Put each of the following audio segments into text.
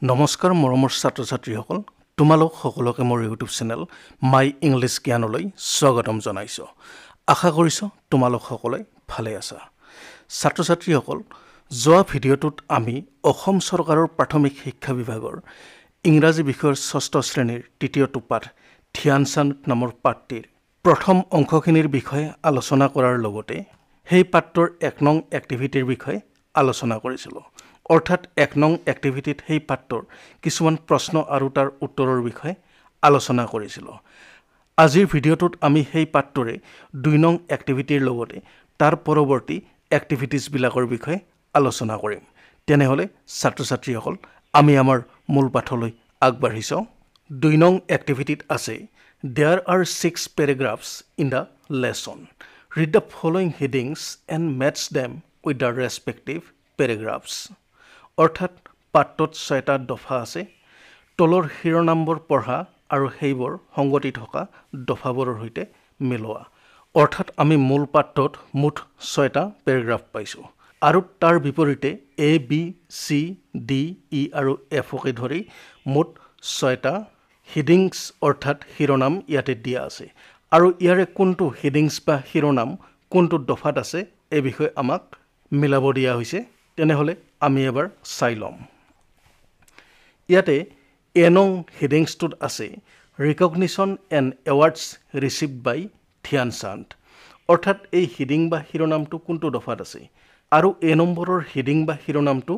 নমস্কাৰ মৰমৰ ছাত্ৰ-ছাত্ৰীসকল তোমালোক সকলোকে মোৰ ইউটিউব চেনেল মাই ইংলিছ জ্ঞানলৈ স্বাগতম জনাইছো আশা কৰিছো তোমালোক সকলোৱে ভালে আছা ছাত্ৰ-ছাত্ৰীসকল যোৱা ভিডিঅ'টোত আমি অসম চৰকাৰৰ প্ৰাথমিক শিক্ষা বিভাগৰ ইংৰাজী বিষয়ৰ ৬ষ্ঠ শ্ৰেণীৰ তৃতীয়টো পাঠ ধ্যান চান্দ নামৰ পাঠটিৰ প্ৰথম অংশখিনিৰ বিষয়ে আলোচনা কৰাৰ লগতে সেই পাঠটোৰ ১ নং এক্টিভিটিৰ বিষয়ে আলোচনা কৰিছিলো অৰ্থাৎ ১ নং এক্টিভিটিত সেই পাঠটোৰ কিছুমান প্ৰশ্ন আৰু তাৰ উত্তৰৰ বিষয়ে আলোচনা কৰিছিলো আজিৰ ভিডিঅ'টোত আমি সেই পাঠটোৰে ২ নং এক্টিভিটিৰ লগতে তাৰ পৰৱৰ্তী এক্টিভিটিজ বিলাকৰ বিষয়ে আলোচনা কৰিম তেনেহলে ছাত্ৰ-ছাত্ৰীসকল আমি আমাৰ মূল পাঠলৈ আগবাঢ়িছো ২ নং এক্টিভিটিত আছে There are 6 paragraphs in the lesson. Read the following headings and match them with the respective paragraphs. অৰ্থাৎ পাঠটোত ৬টা দফা আছে তলৰ শিৰোনামবোৰ পঢ়া আৰু সেইবোৰ সংগতি থকা দফাবোৰৰ সৈতে মিলোৱা অৰ্থাৎ আমি মূল পাঠটোত মুঠ ৬টা পেৰাগ্ৰাফ পাইছো আৰু তাৰ বিপৰীতে A B C D E আৰু F কে ধৰি মুঠ ৬টা হেডিংছ অৰ্থাৎ শিৰোনাম ইয়াতে দিয়া আছে আৰু ইয়াৰে কোনটো হেডিংছ বা শিৰোনাম কোনটো দফাত আছে এই বিষয়ে আমাক মিলাব দিয়া হৈছে তেনেহলে আমি এবাৰ চাই লম ইয়াতে A নং হেডিংছটোত আছে ৰিকগনিশ্যন এণ্ড এৱাৰ্ডছ ৰিচিভড বাই ধ্যান চান্দ অৰ্থাৎ এই হেডিং বা শিৰোনামটো কোনটো দফাত আছে আৰু A নম্বৰৰ হেডিং বা শিৰোনামটো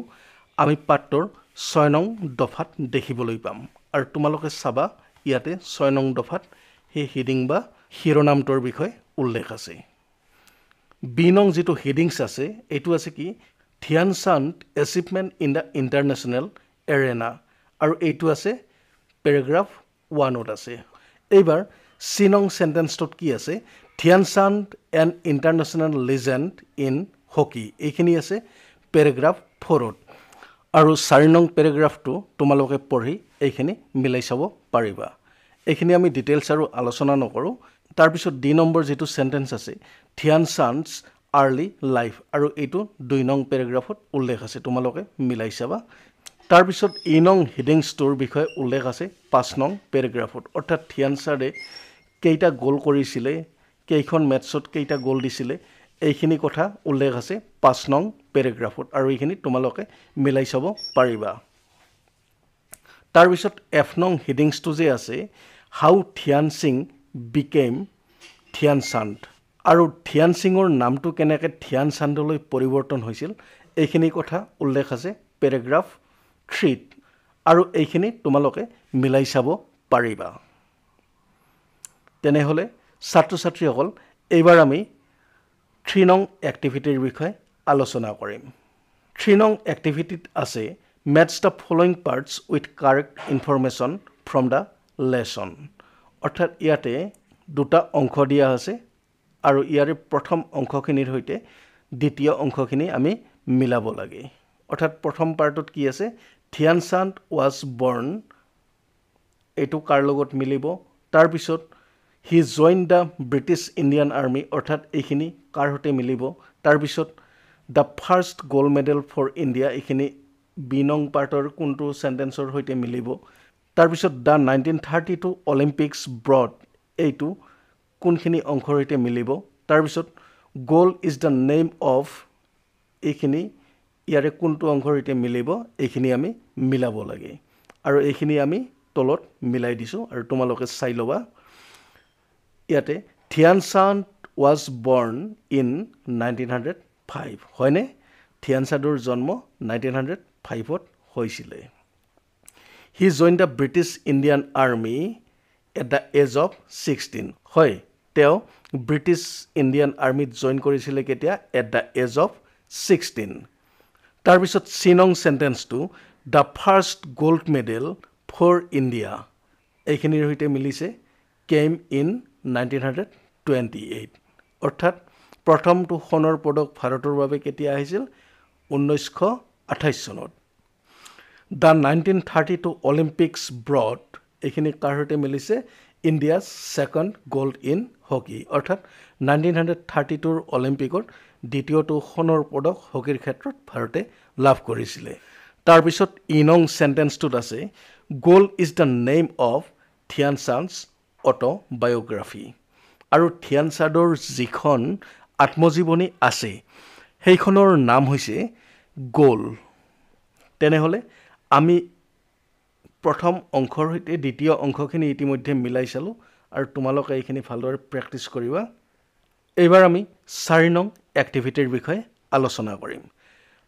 আমি পাঠটোৰ ৬ নং দফাত দেখিবলৈ পাম আৰু তোমালোকে চাবা ইয়াতে ৬ নং দফাত সেই হেডিং বা শিৰোনামটোৰ বিষয়ে উল্লেখ আছে বি নং যেটো হেডিংছ আছে এটো আছে কি Dhyan Chand achievement in the international arena আৰু এইটো আছে পেৰাগ্ৰাফ 1ত আছে এইবাৰ চি নং সেন্টেন্সটোত কি আছে Dhyan Chand an international legend in hockey এইখিনি আছে পেৰাগ্ৰাফ 4ত আৰু 4 নং পেৰাগ্ৰাফটো তোমালোকে পঢ়ি এইখিনি মিলাই চাব পাৰিবা এইখিনি আমি ডিটেইলছ আৰু আলোচনা নকৰো তাৰ পিছত ডি নম্বৰ যেটো সেন্টেন্স আছে ধ্যান চান্দ's আৰ্লি লাইফ আৰু এইটো 2 নং পেৰাগ্ৰাফত উল্লেখ আছে তোমালোকে মিলাই চাবা তাৰ পিছত ই নং হেডিংছটোৰ বিষয়ে উল্লেখ আছে 5 নং পেৰাগ্ৰাফত অৰ্থাৎ ধ্যান চান্দে কেইটা গোল কৰিছিলে কেইখন মেটছত কেইটা গোল দিছিলে এইখিনি কথা উল্লেখ আছে 5 নং পেৰাগ্ৰাফত আৰু এইখিনি তোমালোকে মিলাই চাব পাৰিবা তাৰ পিছত এফ নং হেডিংছটো যে আছে হাউ ধ্যান সিং বিকেম ধ্যান চান্দ আৰু ধ্যান সিঙৰ নামটো কেনেকৈ ধ্যান চান্দলৈ পৰিৱৰ্তন হৈছিল এইখিনি কথা উল্লেখ আছে পেৰাগ্ৰাফ 3 আৰু এইখিনি তোমালোকে মিলাই চাব পাৰিবা তেনেহলে ছাত্ৰ-ছাত্ৰীসকল এইবাৰ আমি 3 নং এক্টিভিটিৰ বিষয়ে আলোচনা কৰিম 3 নং এক্টিভিটিত আছে match the following parts with correct information from the lesson অৰ্থাৎ ইয়াতে দুটা অংশ দিয়া আছে আৰু ইয়াৰে প্ৰথম অংশখিনিৰ সৈতে দ্বিতীয় অংশখিনি আমি মিলাব লাগে অৰ্থাৎ প্ৰথম পাৰ্টত কি আছে ধ্যান চান্দ was born এটো কাৰ লগত মিলিব তাৰ পিছত he joined the British Indian Army অৰ্থাৎ এইখিনি কাৰ সৈতে মিলিব তাৰ পিছত the first gold medal for India এইখিনি বি নং পাৰ্টৰ কোনটো সেন্টেন্সৰ সৈতে মিলিব তাৰ পিছত দা 1932 অলিম্পিক্স ব্ৰড এইটো কোনখিনি অংশৰ সৈতে মিলিব তাৰ পিছত goal is the name of এইখিনি ইয়াৰে কোনটো অংশৰ সৈতে মিলিব এইখিনি আমি মিলাব লাগে আৰু এইখিনি আমি তলত মিলাই দিছো আৰু তোমালোকে চাই লবা ইয়াতে ধ্যান চান্দ was born in 1905 হয়নে ধ্যান চান্দৰ জন্ম 1905ত হৈছিলে he joined the British Indian Army at the age of 16 হয় তেওঁ ব্ৰিটিছ ইণ্ডিয়ান আৰ্মিত জয়েন কৰিছিলে কেতিয়া at the age of 16 তাৰ পিছত চি নং সেন্টেন্সটো the first gold medal for India এইখিনিৰ সৈতে মিলিছে came in 1928 অৰ্থাৎ প্ৰথমটো সোণৰ পদক ভাৰতৰ বাবে কেতিয়া আহিছিল 1928 চনত The 1932 Olympics brought এইখিনি কাৰ সৈতে মিলিছে India's second gold in hockey অৰ্থাৎ 1932 অলিম্পিকৰ দ্বিতীয়টো সোণৰ পদক হকিৰ ক্ষেত্ৰত ভাৰতে লাভ কৰিছিলে তাৰপিছত ইনং সেন্টেন্সটোত আছে goal is the name of Dhyanchand autobiography আৰু ধ্যানচাঁদৰ যিখন আত্মজীৱনী আছে সেইখনৰ নাম হৈছে গোল তেনেহলে আমি প্ৰথম অংশৰ সৈতে দ্বিতীয় অংশখিনি ইতিমধ্যে মিলাই চালো আৰু তোমালোকে এইখিনি ভালদৰে প্ৰেক্টিছ কৰিবা এইবাৰ আমি 4 নং এক্টিভিটিৰ বিষয়ে আলোচনা কৰিম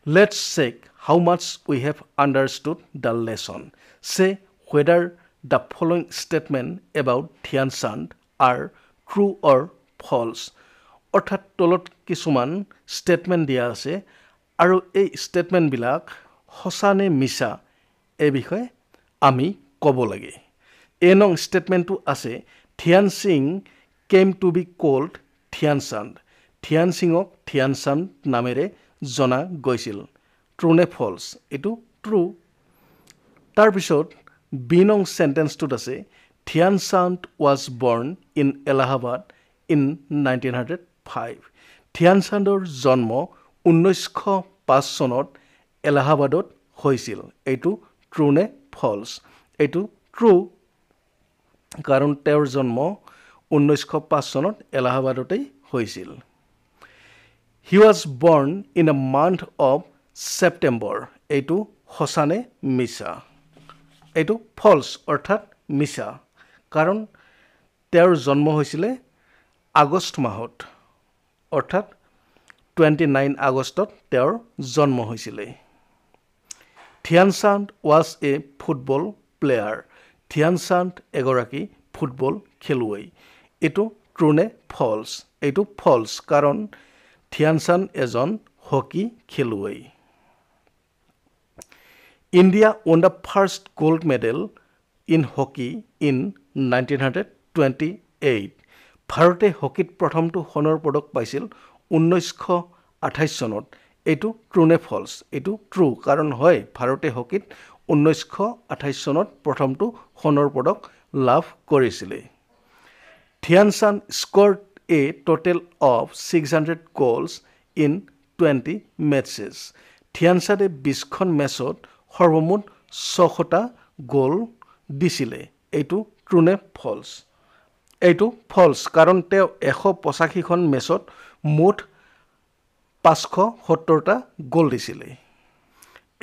Let's check how much we have understood the lesson. Say whether the following statement about Dhyan Chand are true or false. অৰ্থাৎ তলত কিছুমান statement দিয়া আছে আৰু এই statement বিলাক সঁচা নে মিছা এই বিষয়ে আমি ক'ব লাগে এই নং statementটো আছে Dhyan Singh came to be called Dhyan Chand. Dhyan Singhক Dhyan Chand নামেৰে জনা গৈছিল ট্ৰু নে ফলছ এটো ট্ৰু তাৰপিছত বি নং সেন্টেন্সটোত আছে ধ্যান চাঁদ was born in Allahabad in 1905 ধ্যান চাঁদৰ জন্ম 1905 চনত এলাহাবাদত হৈছিল এটো ট্ৰু নে ফলছ এটো ট্ৰু কাৰণ তেওঁৰ জন্ম 1905 চনত এলাহাবাদতেই হৈছিল He was born in a month of September. এইটো সঁচা নে মিছা এইটো ফলছ অৰ্থাৎ মিছা কাৰণ তেওঁৰ জন্ম হৈছিল আগষ্ট মাহত অৰ্থাৎ 29 আগষ্টত তেওঁৰ জন্ম হৈছিল ধ্যান চাঁদ was a football player. ধ্যান চাঁদ এগৰাকী ফুটবল খেলুৱৈ এইটো ট্ৰু নে ফলছ এইটো ফলছ কাৰণ ধ্যান চাঁদ এজন হকি খেলুৱৈ India won the first gold medal in hockey in 1928 ভাৰতে হকিত প্ৰথমটো সোণৰ পদক পাইছিল 1928 চনত এইটো ট্ৰু নে ফলছ এইটো ট্ৰু কাৰণ হয় ভাৰতে হকিত 1928 চনত প্ৰথমটো সোণৰ পদক লাভ কৰিছিল ধ্যান চাঁদ scored a total of 600 goals in 20 matches. ধ্যান চাঁদে 20খন মেচত সৰ্বমুঠ 600টা গোল দিছিলে এইটো ট্ৰু নে ফলছ এইটো ফলছ কাৰণ তেওঁ 185খন মেচত মুঠ 570টা গোল দিছিলে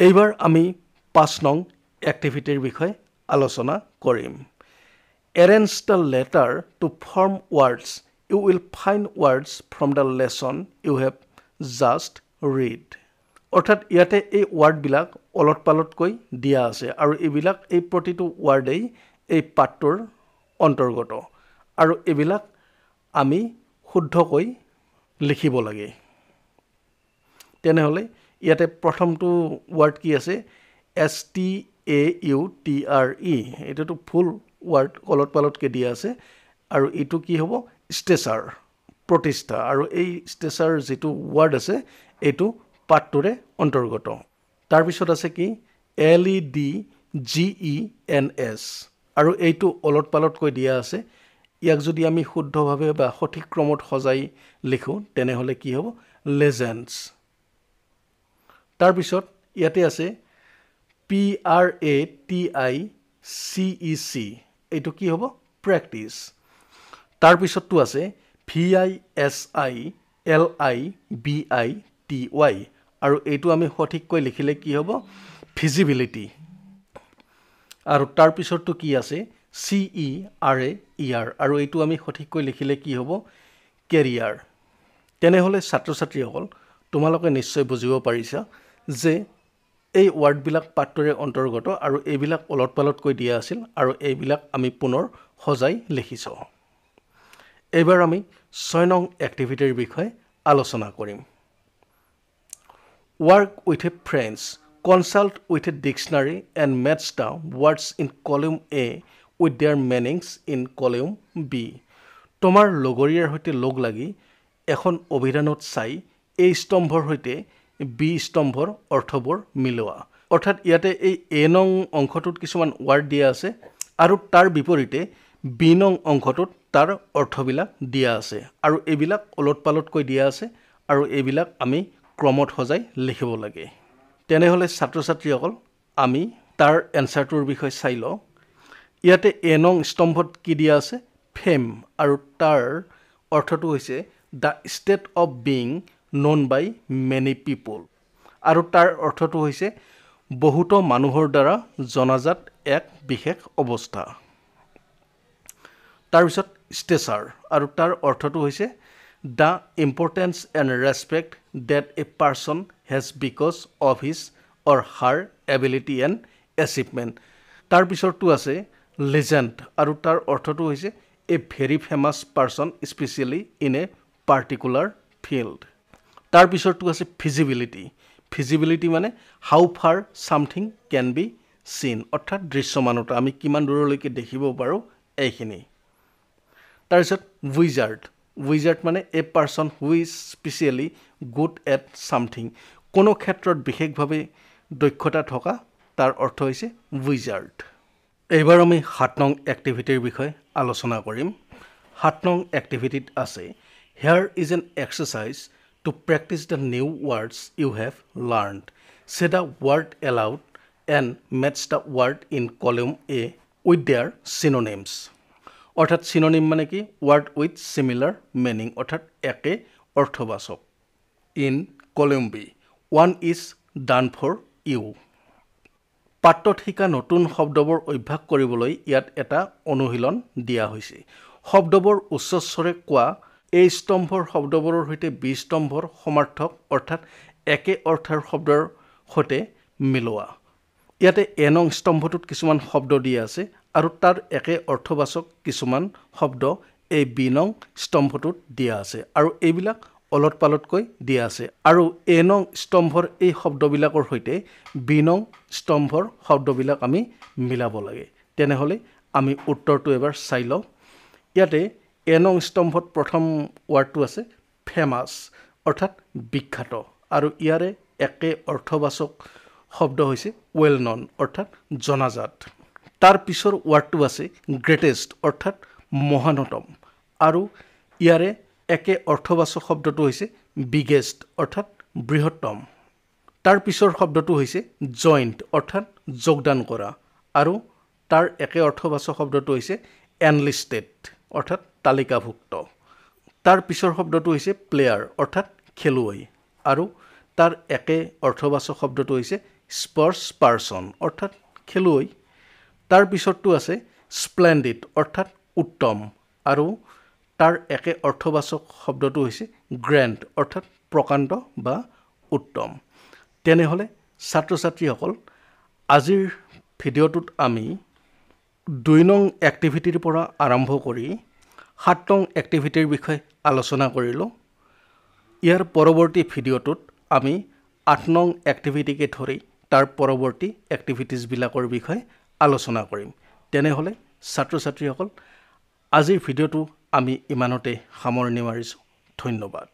এইবাৰ আমি 5 নং এক্টিভিটিৰ বিষয়ে আলোচনা কৰিম Arrange the letter to form words. You will find words from the lesson you have just read. অৰ্থাৎ ইয়াতে এই ওয়াৰ্ডবিলাক অলট পালটকৈ দিয়া আছে আৰু এইবিলাক এই প্ৰতিটো ওয়াৰ্ডেই এই পাঠটোৰ অন্তৰ্গত আৰু এইবিলাক আমি শুদ্ধকৈ লিখিব লাগে তেনেহলে ইয়াতে প্ৰথমটো ওয়াৰ্ড কি আছে STAUTRE এটাটো ফুল ওয়াৰ্ড অলট পালটকৈ দিয়া আছে আৰু এটো কি হ'ব ষ্টেচাৰ প্ৰতিষ্ঠা আৰু এই ষ্টেচাৰ যেটো ওয়াৰ্ড আছে এটো পাঠটোৰে অন্তৰ্গত তাৰ পিছত আছে কি LEDGENS আৰু এইটো অলট পালটকৈ দিয়া আছে ইয়াক যদি আমি শুদ্ধভাৱে বা সঠিক ক্ৰমত সজাই লিখো তেনেহলে কি হ'ব লেজেন্ডছ তাৰ পিছত ইয়াতে আছে PRATICEC এইটো কি হ'ব প্ৰেক্টিস তাৰ পিছতটো আছে VISILIBITY আৰু এইটো আমি সঠিককৈ লিখিলে কি হ'ব ভিজিবিলিটি আৰু তাৰ পিছতটো কি আছে CERAER আৰু এইটো আমি সঠিককৈ লিখিলে কি হ'ব কেৰিয়াৰ তেনেহলে ছাত্ৰ ছাত্ৰীসকল তোমালোকে নিশ্চয় বুজিব পাৰিছা যে এই ওয়াৰ্ডবিলাক পাঠটোৰে অন্তৰ্গত আৰু এইবিলাক অলট পালটকৈ দিয়া আছিল আৰু এইবিলাক আমি পুনৰ সজাই লিখিছো এবাৰ আমি 6 নং এক্টিভিটিৰ বিষয়ে আলোচনা কৰিম Work with a friends consult with a dictionary and match the words in column A with their meanings in column B তোমাৰ লগৰীয়াৰ হৈতে লগ লাগি এখন অভিধানত চাই এই স্তম্ভৰ হৈতে বি স্তম্ভৰ অৰ্থবোৰ মিলোৱা অৰ্থাৎ ইয়াতে এই এ নং অংশটোত কিছুমান ওয়াৰ্ড দিয়া আছে আৰু তাৰ বিপৰীতে বি নং অংশটোত তাৰ অৰ্থবিলাক দিয়া আছে আৰু এইবিলাক অলট পালটকৈ দিয়া আছে আৰু এইবিলাক আমি ক্ৰমত সজাই লিখিব লাগে তেনেহলে ছাত্ৰ ছাত্ৰীসকল আমি তাৰ এনসাৰটোৰ বিষয় চাই লওঁ ইয়াতে এ নং স্তম্ভত কি দিয়া আছে ফেম আৰু তাৰ অৰ্থটো হৈছে the state of being known by many people আৰু তাৰ অৰ্থটো হৈছে বহুতো মানুহৰ দ্বাৰা জনাজাত এক বিশেষ অৱস্থা তাৰপিছত ষ্টেচাৰ আৰু তাৰ অৰ্থটো হৈছে the importance and respect that a person has because of his or her ability and achievement তাৰ পিছৰটো আছে লেজেণ্ড আৰু তাৰ অৰ্থটো হৈছে a very famous person especially in a particular field তাৰ পিছৰটো আছে ফিজিবিলিটি মানে হাউ ফাৰ ছামথিং কেন বি চিন অৰ্থাৎ দৃশ্যমানতা আমি কিমান দূৰলৈকে দেখিব পাৰোঁ এইখিনি তাৰপিছত উইজাৰ্ড মানে a person who is specially good at something কোনো ক্ষেত্ৰত বিশেষভাৱে দক্ষতা থকা তাৰ অৰ্থ হৈছে উইজাৰ্ড এইবাৰ আমি 7 নং এক্টিভিটিৰ বিষয়ে আলোচনা কৰিম 7 নং এক্টিভিটিত আছে here is an exercise to practise the new words you have learned say the word aloud and match the word in column A with there চিনোনিমছ অৰ্থাৎ চিনোনিম মানে কি ৱৰ্ড উইথ চিমিলাৰ মিনিং অৰ্থাৎ একে অৰ্থবাচক in column B one is done for you পাঠত শিকা নতুন শব্দবোৰ অভ্যাস কৰিবলৈ ইয়াত এটা অনুশীলন দিয়া হৈছে শব্দবোৰ উচ্চস্বৰে কোৱা এই স্তম্ভৰ শব্দবোৰৰ সৈতে বি স্তম্ভৰ সমাৰ্থক অৰ্থাৎ একে অৰ্থৰ শব্দৰ সৈতে মিলোৱা ইয়াতে এ নং স্তম্ভটোত কিছুমান শব্দ দিয়া আছে আৰু তাৰ একে অৰ্থবাচক কিছুমান শব্দ এই বি নং স্তম্ভটোত দিয়া আছে আৰু এইবিলাক অলট পালটকৈ দিয়া আছে আৰু এ নং স্তম্ভৰ এই শব্দবিলাকৰ সৈতে বি নং স্তম্ভৰ শব্দবিলাক আমি মিলাব লাগে তেনেহ'লে আমি উত্তৰটো এবাৰ চাই লওঁ ইয়াতে এ নং স্তম্ভত প্ৰথম ৱৰ্ডটো আছে ফেমাছ অৰ্থাৎ বিখ্যাত আৰু ইয়াৰে একে অৰ্থবাচক শব্দ হৈছে ৱেল নন অৰ্থাৎ জনাজাত তাৰ পিছৰ ৱৰ্ডটো আছে গ্ৰেটেষ্ট অৰ্থাৎ মহানতম আৰু ইয়াৰে একে অৰ্থবাচক শব্দটো হৈছে বিগেষ্ট অৰ্থাৎ বৃহত্তম তাৰ পিছৰ শব্দটো হৈছে জইণ্ট অৰ্থাৎ যোগদান কৰা আৰু তাৰ একে অৰ্থবাচক শব্দটো হৈছে এনলিষ্টেড অৰ্থাৎ তালিকাভুক্ত তাৰ পিছৰ শব্দটো হৈছে প্লেয়াৰ অৰ্থাৎ খেলুৱৈ আৰু তাৰ একে অৰ্থবাচক শব্দটো হৈছে স্পৰ্টছ পাৰ্চন অৰ্থাৎ খেলুৱৈ তাৰ পিছৰটো আছে স্প্লেণ্ডিড অৰ্থাৎ উত্তম আৰু তাৰ একে অৰ্থবাচক শব্দটো হৈছে গ্ৰেণ্ড অৰ্থাৎ প্ৰকাণ্ড বা উত্তম তেনেহ'লে ছাত্ৰ ছাত্ৰীসকল আজিৰ ভিডিঅ'টোত আমি 2 নং এক্টিভিটিৰ পৰা আৰম্ভ কৰি 7 নং এক্টিভিটিৰ বিষয়ে আলোচনা কৰিলোঁ ইয়াৰ পৰৱৰ্তী ভিডিঅ'টোত আমি 8 নং এক্টিভিটিকে ধৰি তাৰ পৰৱৰ্তী এক্টিভিটিজবিলাকৰ বিষয়ে আলোচনা কৰিম তেনেহ'লে ছাত্ৰ ছাত্ৰীসকল আজিৰ ভিডিঅ'টো আমি ইমানতে সামৰণি মাৰিছোঁ ধন্যবাদ